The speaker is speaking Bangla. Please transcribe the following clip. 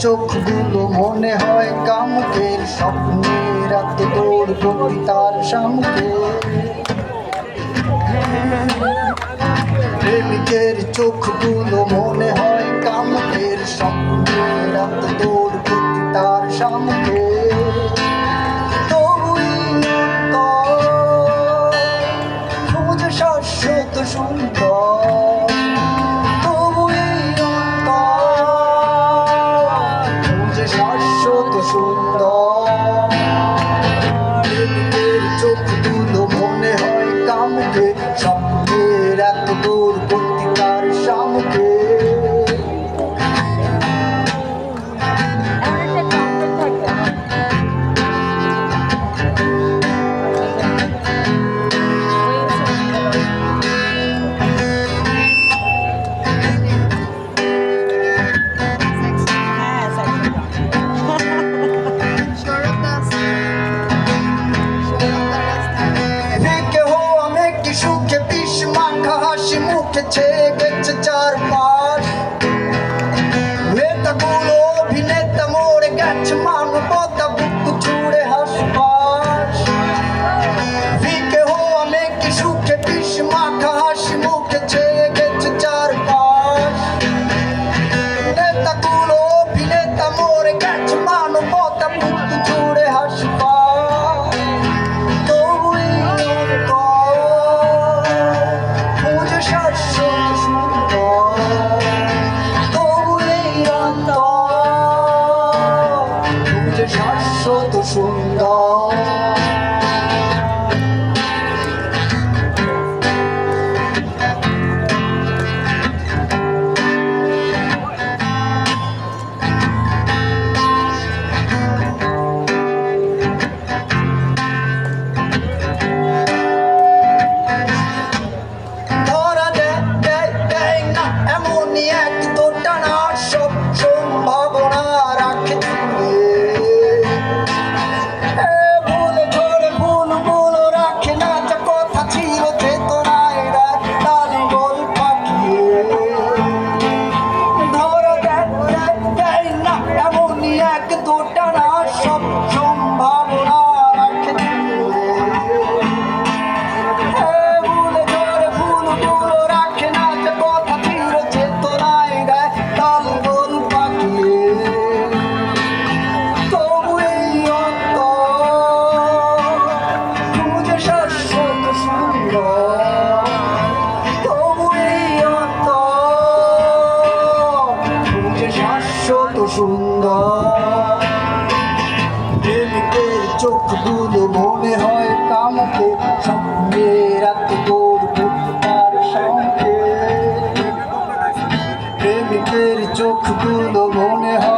চোখগুলো মনে হয় কামুকের স্বপ্নের এত দৌড় গতি তার সামনে। প্রেমিকের চোখগুলো মনে হয় কামুকের স্বপ্নের এত দৌড় গতি তার সামনে। খুঁজে শাশ্বত সুন্দর শাশ্বত সুন্দর। প্রেমিকের চোখগুলো মনে হয় কামুকে স্বপ্নের এত দূর গতি তার সামনে। ছেয়ে গেছে চারপাশ, নেতাগুলো অভিনেতা মরে গেছে, মানবতা বুকু ছুড়ে হাসপাস। ফিকে হওয়া মেঘে সুখে বিষ মাখা হাসি মুখে ছেয়ে গেছে চারপাশ, নেতাগুলো অভিনেতা মরে গেছে, মানবতা বুকু ছুড়ে হাসপাস। শাশ্বত সুন্দর ধরা দেয় না এমনই এক দোটানা সব সম্ভাবনা রাখে। শাশ্বত সুন্দর প্রেমিকের চোখগুলো মনে হয় কামকে স্বপ্নের এত দৌড় তার সঙ্গে। প্রেমিকের চোখগুলো মনে হয়